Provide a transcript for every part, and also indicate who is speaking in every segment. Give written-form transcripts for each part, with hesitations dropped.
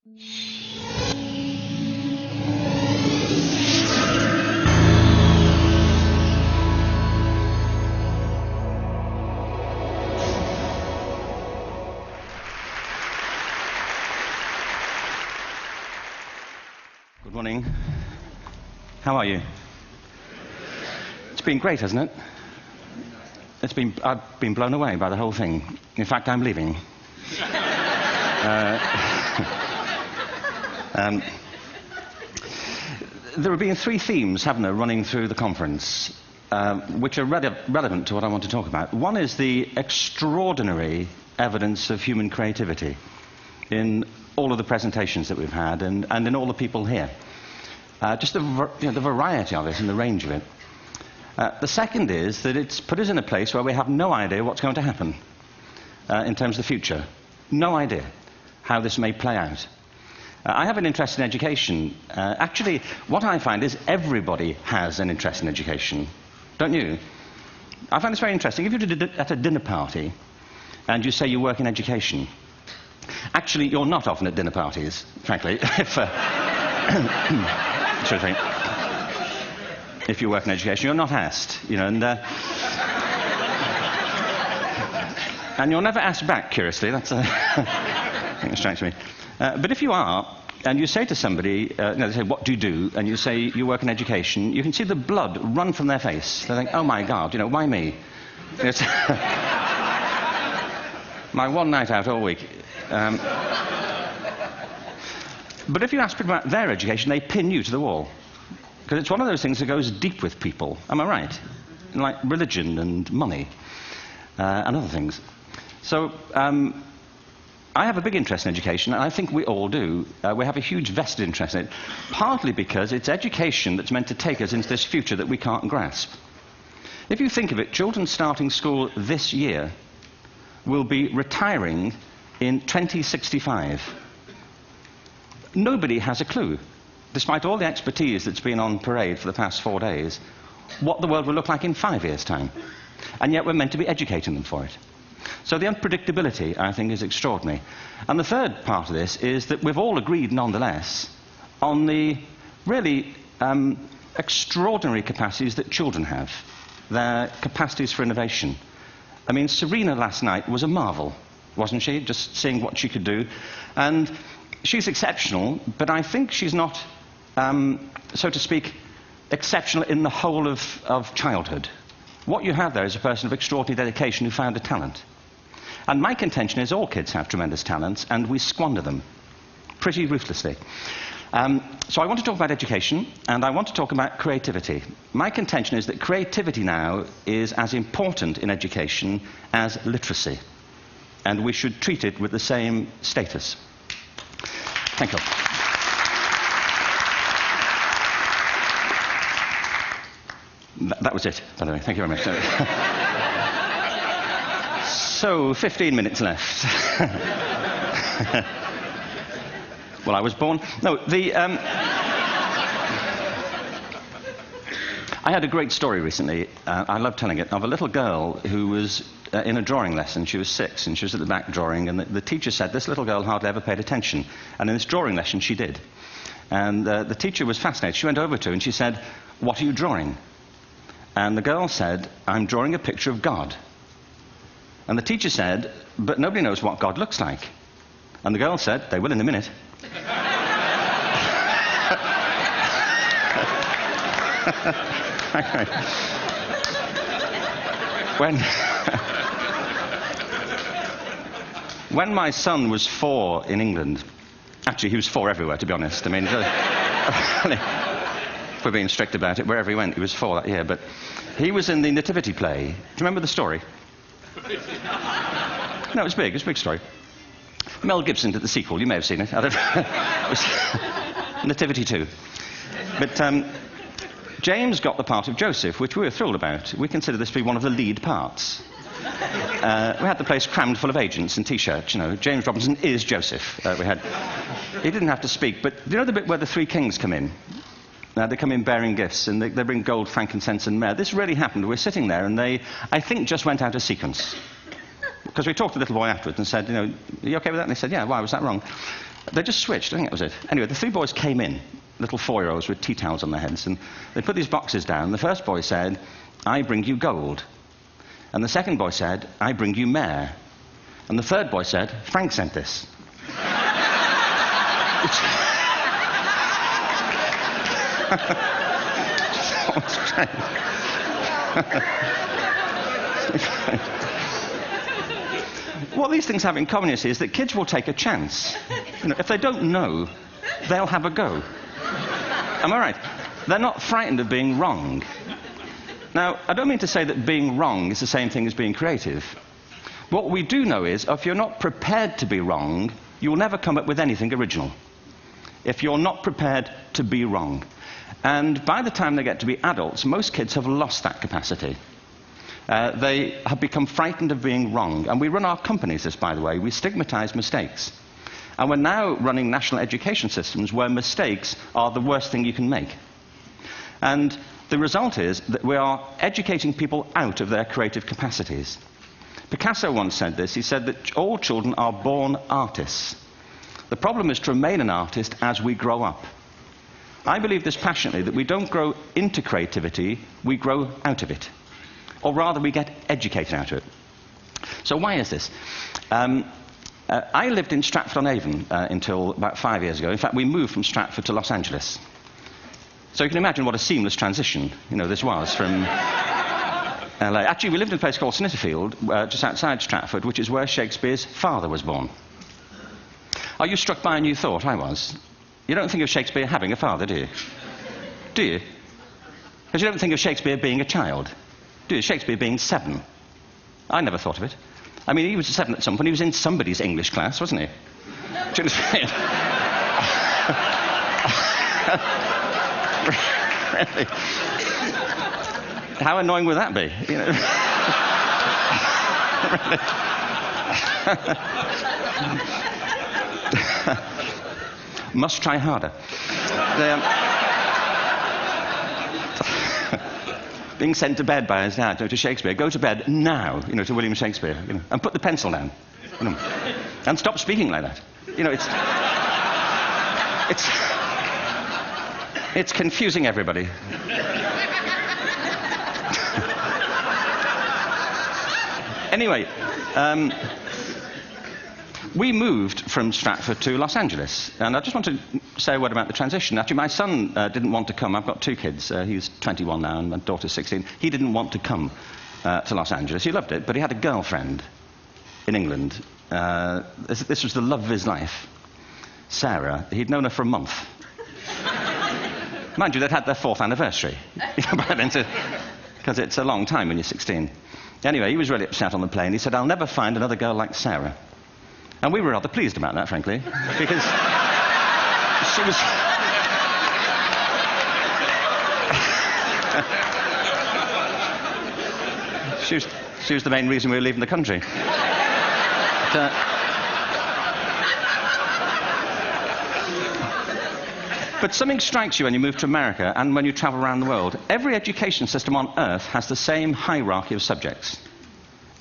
Speaker 1: Good morning. How are you? It's been great, hasn't it? I've been blown away by the whole thing. In fact, I'm leaving. There have been three themes, haven't there, running through the conference, which are relevant to what I want to talk about. One is the extraordinary evidence of human creativity in all of the presentations that we've had and in all the people here. Just the variety of it and the range of it. The second is that it's put us in a place where we have no idea what's going to happen in terms of the future. No idea how this may play out. I have an interest in education. Actually, what I find is everybody has an interest in education. Don't you? I find this very interesting. If you're at a dinner party and you say you work in education, actually, you're not often at dinner parties, frankly, if you work in education. You're not asked, and you're never asked back, curiously. That's I think it strikes me. But if you are, and you say to somebody, they say, what do you do? And you say, you work in education, you can see the blood run from their face. They think, oh my God, why me? It's my one night out all week. But if you ask people about their education, they pin you to the wall. Because it's one of those things that goes deep with people. Am I right? Like religion and money and other things. So I have a big interest in education, and I think we all do. We have a huge vested interest in it, partly because it's education that's meant to take us into this future that we can't grasp. If you think of it, children starting school this year will be retiring in 2065. Nobody has a clue, despite all the expertise that's been on parade for the past 4 days, what the world will look like in 5 years' time. And yet we're meant to be educating them for it. So the unpredictability, I think, is extraordinary. And the third part of this is that we've all agreed, nonetheless, on the really extraordinary capacities that children have, their capacities for innovation. I mean, Serena last night was a marvel, wasn't she? Just seeing what she could do. And she's exceptional, but I think she's not, so to speak, exceptional in the whole of childhood. What you have there is a person of extraordinary dedication who found a talent. And my contention is all kids have tremendous talents, and we squander them pretty ruthlessly. So I want to talk about education, and I want to talk about creativity. My contention is that creativity now is as important in education as literacy, and we should treat it with the same status. Thank you. That was it, by the way. Thank you very much. So, 15 minutes left. Well, I was born... No, I had a great story recently, I love telling it, of a little girl who was in a drawing lesson. She was 6, and she was at the back drawing, and the teacher said this little girl hardly ever paid attention. And in this drawing lesson, she did. And the teacher was fascinated. She went over to her and she said, what are you drawing? And the girl said, I'm drawing a picture of God. And the teacher said, but nobody knows what God looks like. And the girl said, they will in a minute. When my son was 4 in England, actually he was 4 everywhere, to be honest. I mean, if we're being strict about it, wherever he went, he was 4 that year. But he was in the Nativity play. Do you remember the story? No, it was big. It was a big story. Mel Gibson did the sequel. You may have seen it. I don't know. It was Nativity 2. But James got the part of Joseph, which we were thrilled about. We consider this to be one of the lead parts. We had the place crammed full of agents and T-shirts, James Robinson is Joseph. He didn't have to speak, but do you know the bit where the 3 kings come in? They come in bearing gifts, and they bring gold, frankincense, and myrrh. This really happened. We're sitting there, and they, I think, just went out of sequence. Because we talked to the little boy afterwards and said, are you okay with that? And they said, yeah, why was that wrong? They just switched, I think that was it. Anyway, the three boys came in, little 4-year-olds with tea towels on their heads, and they put these boxes down. The first boy said, "I bring you gold." And the second boy said, "I bring you mare." And the third boy said, "Frank sent this." What these things have in common, you see, is that kids will take a chance. If they don't know, they'll have a go. Am I right? They're not frightened of being wrong. Now, I don't mean to say that being wrong is the same thing as being creative. What we do know is, if you're not prepared to be wrong, you'll never come up with anything original. If you're not prepared to be wrong. And by the time they get to be adults, most kids have lost that capacity. They have become frightened of being wrong. And we run our companies this, by the way. We stigmatize mistakes. And we're now running national education systems where mistakes are the worst thing you can make. And the result is that we are educating people out of their creative capacities. Picasso once said this. He said that all children are born artists. The problem is to remain an artist as we grow up. I believe this passionately, that we don't grow into creativity, we grow out of it. Or rather, we get educated out of it. So why is this? I lived in Stratford-on-Avon until about 5 years ago. In fact, we moved from Stratford to Los Angeles. So you can imagine what a seamless transition, this was from LA. Actually, we lived in a place called Snitterfield, just outside Stratford, which is where Shakespeare's father was born. Are you struck by a new thought? I was. You don't think of Shakespeare having a father, do you? Do you? Because you don't think of Shakespeare being a child. Do you? Shakespeare being 7. I never thought of it. I mean, he was 7 at some point. He was in somebody's English class, wasn't he? Do you understand? Really? How annoying would that be? Must try harder. Being sent to bed by his dad to Shakespeare. Go to bed now, to William Shakespeare, and put the pencil down, and stop speaking like that. It's confusing everybody. Anyway, we moved from Stratford to Los Angeles, and I just want to say a word about the transition. Actually, my son didn't want to come. I've got 2 kids. He's 21 now, and my daughter's 16. He didn't want to come to Los Angeles. He loved it, but he had a girlfriend in England. This was the love of his life, Sarah. He'd known her for a month. Mind you, they'd had their 4th anniversary, because it's a long time when you're 16. Anyway, he was really upset on the plane. He said, "I'll never find another girl like Sarah." And we were rather pleased about that, frankly, because she was the main reason we were leaving the country. But something strikes you when you move to America and when you travel around the world. Every education system on Earth has the same hierarchy of subjects.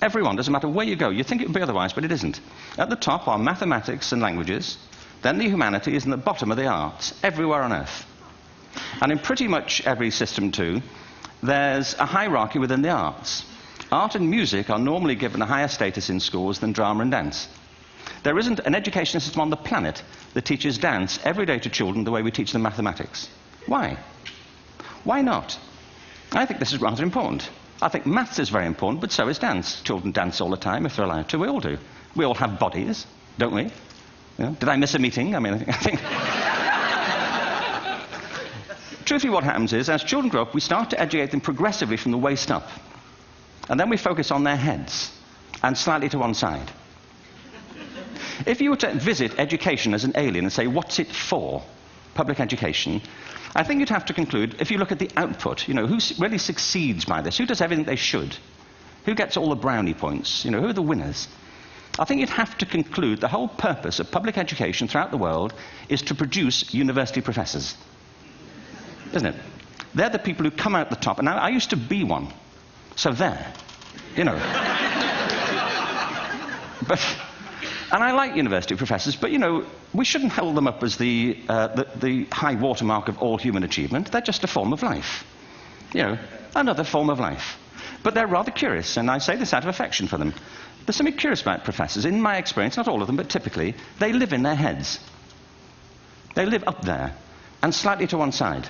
Speaker 1: Everyone, doesn't matter where you go. You think it would be otherwise, but it isn't. At the top are mathematics and languages, then the humanities, and the bottom are the arts, everywhere on Earth. And in pretty much every system, too, there's a hierarchy within the arts. Art and music are normally given a higher status in schools than drama and dance. There isn't an education system on the planet that teaches dance every day to children the way we teach them mathematics. Why? Why not? I think this is rather important. I think maths is very important, but so is dance. Children dance all the time if they're allowed to. We all do. We all have bodies, don't we? Did I miss a meeting? I think... Truthfully, what happens is, as children grow up, we start to educate them progressively from the waist up. And then we focus on their heads, and slightly to one side. If you were to visit education as an alien and say, what's it for, public education, I think you'd have to conclude, if you look at the output, who really succeeds by this? Who does everything they should? Who gets all the brownie points? Who are the winners? I think you'd have to conclude the whole purpose of public education throughout the world is to produce university professors. Isn't it? They're the people who come out the top. And now, I used to be one. So there. But And I like university professors, but, you know, we shouldn't hold them up as the high watermark of all human achievement. They're just a form of life. You know, another form of life. But they're rather curious, and I say this out of affection for them. There's something curious about professors. In my experience, not all of them, but typically, they live in their heads. They live up there, and slightly to one side.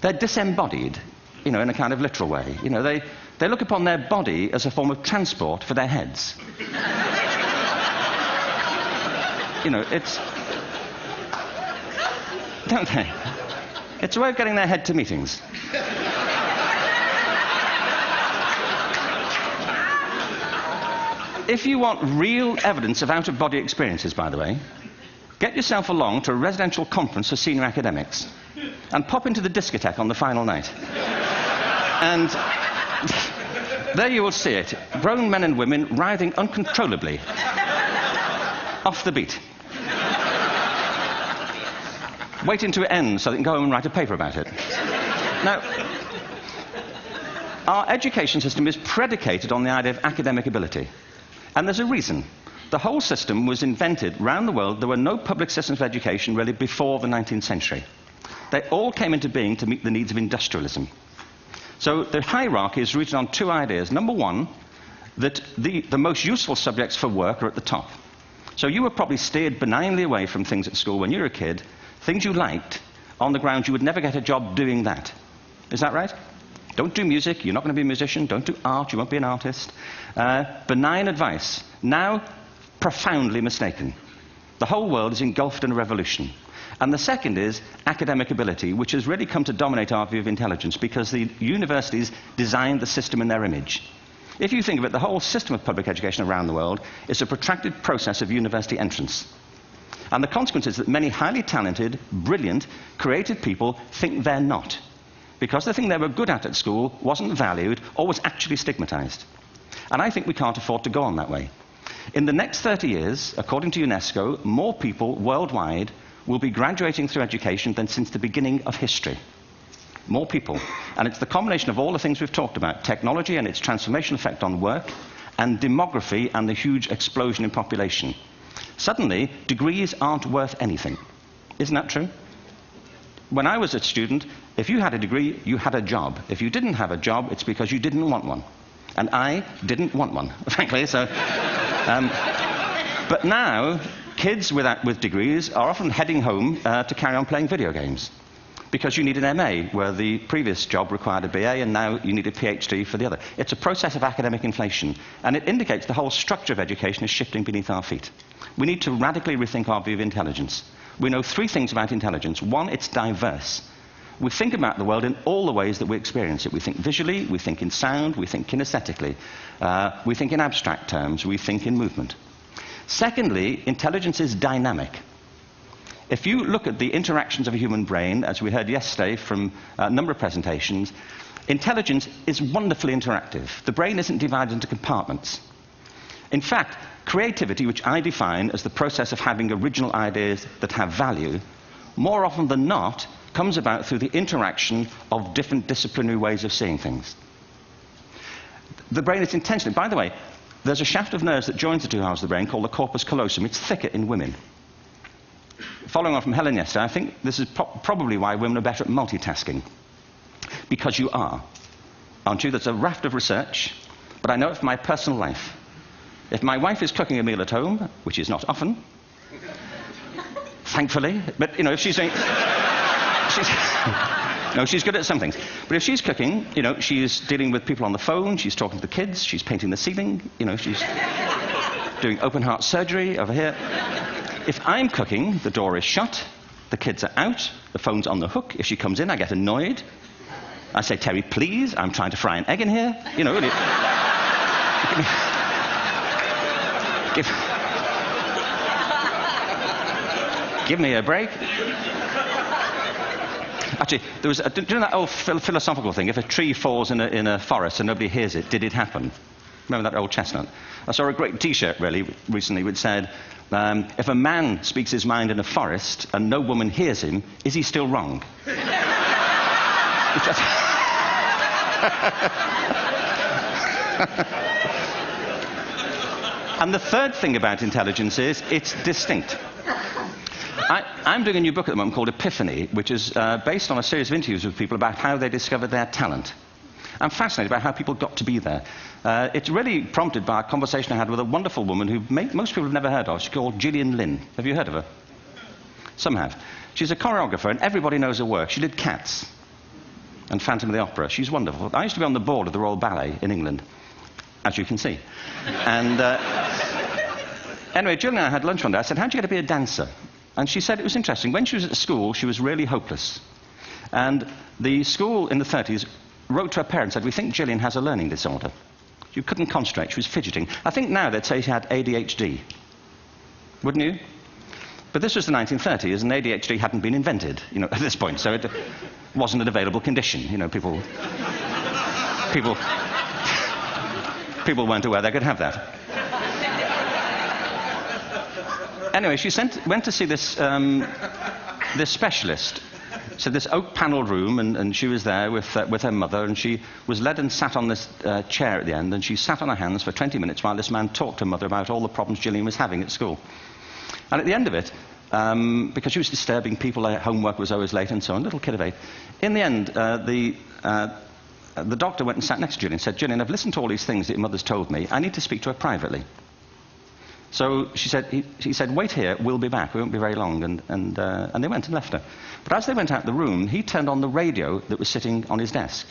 Speaker 1: They're disembodied, you know, in a kind of literal way. You know, they look upon their body as a form of transport for their heads. You know, it's... Don't they? It's a way of getting their head to meetings. If you want real evidence of out-of-body experiences, by the way, get yourself along to a residential conference for senior academics and pop into the discotheque on the final night. And there you will see it. Grown men and women writhing uncontrollably off the beat. Waiting to end so they can go home and write a paper about it. Now, our education system is predicated on the idea of academic ability. And there's a reason. The whole system was invented around the world. There were no public systems of education really before the 19th century. They all came into being to meet the needs of industrialism. So the hierarchy is rooted on two ideas. Number one, that the most useful subjects for work are at the top. So you were probably steered benignly away from things at school when you were a kid, things you liked, on the grounds you would never get a job doing that. Is that right? Don't do music, you're not going to be a musician. Don't do art, you won't be an artist. Benign advice. Now, profoundly mistaken. The whole world is engulfed in a revolution. And the second is academic ability, which has really come to dominate our view of intelligence because the universities designed the system in their image. If you think of it, the whole system of public education around the world is a protracted process of university entrance. And the consequence is that many highly talented, brilliant, creative people think they're not, because the thing they were good at school wasn't valued or was actually stigmatized. And I think we can't afford to go on that way. In the next 30 years, according to UNESCO, more people worldwide will be graduating through education than since the beginning of history. More people. And it's the combination of all the things we've talked about, technology and its transformational effect on work, and demography and the huge explosion in population. Suddenly, degrees aren't worth anything. Isn't that true? When I was a student, if you had a degree, you had a job. If you didn't have a job, it's because you didn't want one. And I didn't want one, frankly, so... but now, kids with degrees are often heading home to carry on playing video games. Because you need an MA, where the previous job required a BA, and now you need a PhD for the other. It's a process of academic inflation, and it indicates the whole structure of education is shifting beneath our feet. We need to radically rethink our view of intelligence. We know three things about intelligence. One, it's diverse. We think about the world in all the ways that we experience it. We think visually, we think in sound, we think kinesthetically, we think in abstract terms, we think in movement. Secondly, intelligence is dynamic. If you look at the interactions of a human brain, as we heard yesterday from a number of presentations, intelligence is wonderfully interactive. The brain isn't divided into compartments. In fact, creativity, which I define as the process of having original ideas that have value, more often than not, comes about through the interaction of different disciplinary ways of seeing things. The brain is intentionally... By the way, there's a shaft of nerves that joins the two halves of the brain called the corpus callosum. It's thicker in women. Following on from Helen yesterday, I think this is probably why women are better at multitasking. Because you are. Aren't you? There's a raft of research, but I know it from my personal life. If my wife is cooking a meal at home, which is not often, thankfully, but, you know, if she's doing... No, she's good at some things. But if she's cooking, you know, she's dealing with people on the phone, she's talking to the kids, she's painting the ceiling, you know, she's doing open heart surgery over here. If I'm cooking, the door is shut, the kids are out, the phone's on the hook. If she comes in, I get annoyed. I say, Terry, please, I'm trying to fry an egg in here. You know, really. Give me a break. Actually, there was do you know that old philosophical thing? If a tree falls in a forest and nobody hears it, did it happen? Remember that old chestnut? I saw a great T-shirt really recently which said, if a man speaks his mind in a forest and no woman hears him, is he still wrong? And the third thing about intelligence is it's distinct. I'm doing a new book at the moment called Epiphany, which is based on a series of interviews with people about how they discovered their talent. I'm fascinated by how people got to be there. It's really prompted by a conversation I had with a wonderful woman who most people have never heard of. She's called Gillian Lynn. Have you heard of her? Some have. She's a choreographer, and everybody knows her work. She did Cats and Phantom of the Opera. She's wonderful. I used to be on the board of the Royal Ballet in England, as you can see. And anyway, Gillian and I had lunch one day. I said, how'd you get to be a dancer? And she said it was interesting. When she was at school, she was really hopeless. And the school in the 30s wrote to her parents and said, we think Gillian has a learning disorder. She couldn't concentrate. She was fidgeting. I think now they'd say she had ADHD. Wouldn't you? But this was the 1930s, and ADHD hadn't been invented, at this point. So it wasn't an available condition. People weren't aware they could have that. Anyway, she went to see this specialist. So this oak-panelled room, and she was there with her mother, and she was led and sat on this chair at the end, and she sat on her hands for 20 minutes while this man talked to her mother about all the problems Gillian was having at school. And at the end of it, because she was disturbing people, her homework was always late and so on, little kid of 8, in the end, the doctor went and sat next to Gillian and said, Gillian, I've listened to all these things that your mother's told me. I need to speak to her privately. So he said, wait here, we'll be back. We won't be very long. And they went and left her. But as they went out the room, he turned on the radio that was sitting on his desk.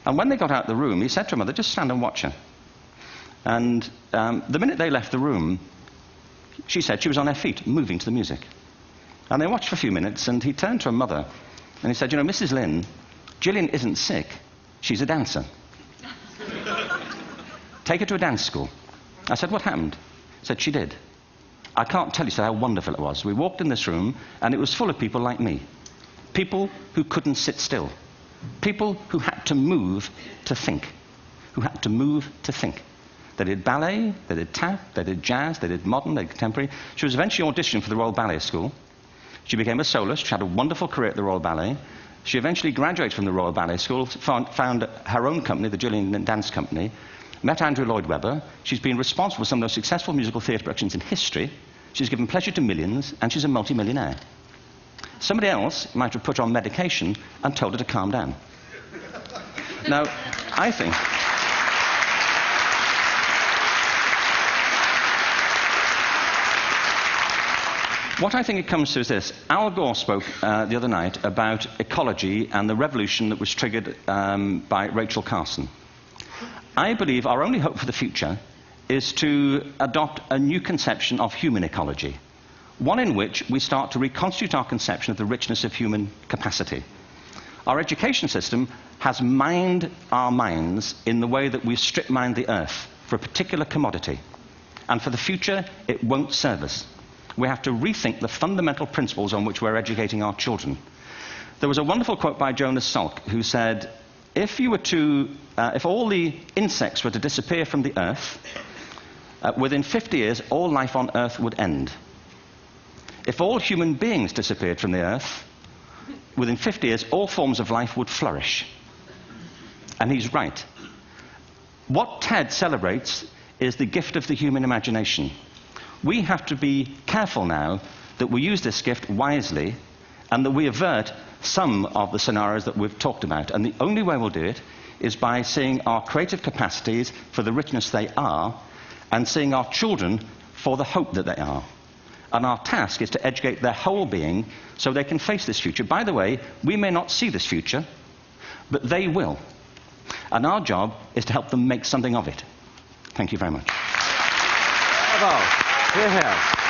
Speaker 1: And when they got out the room, he said to her mother, just stand and watch her. And the minute they left the room, she said she was on her feet, moving to the music. And they watched for a few minutes, and he turned to her mother, and he said, Mrs. Lynn, Gillian isn't sick. She's a dancer. Take her to a dance school. I said, what happened? He said, she did. I can't tell you how wonderful it was. We walked in this room, and it was full of people like me. People who couldn't sit still. People who had to move to think. Who had to move to think. They did ballet, they did tap, they did jazz, they did modern, they did contemporary. She was eventually auditioned for the Royal Ballet School. She became a soloist. She had a wonderful career at the Royal Ballet. She eventually graduated from the Royal Ballet School, found her own company, the Gillian Dance Company, met Andrew Lloyd Webber. She's been responsible for some of the most successful musical theatre productions in history. She's given pleasure to millions, and she's a multi-millionaire. Somebody else might have put her on medication and told her to calm down. Now, I think... What I think it comes to is this. Al Gore spoke the other night about ecology and the revolution that was triggered by Rachel Carson. I believe our only hope for the future is to adopt a new conception of human ecology, one in which we start to reconstitute our conception of the richness of human capacity. Our education system has mined our minds in the way that we've strip-mined the earth for a particular commodity, and for the future it won't serve us. We have to rethink the fundamental principles on which we're educating our children. There was a wonderful quote by Jonas Salk, who said, if all the insects were to disappear from the earth, within 50 years, all life on earth would end. If all human beings disappeared from the earth, within 50 years, all forms of life would flourish. And he's right. What TED celebrates is the gift of the human imagination. We have to be careful now that we use this gift wisely and that we avert some of the scenarios that we've talked about. And the only way we'll do it is by seeing our creative capacities for the richness they are and seeing our children for the hope that they are. And our task is to educate their whole being so they can face this future. By the way, we may not see this future, but they will. And our job is to help them make something of it. Thank you very much.
Speaker 2: Bravo. Here.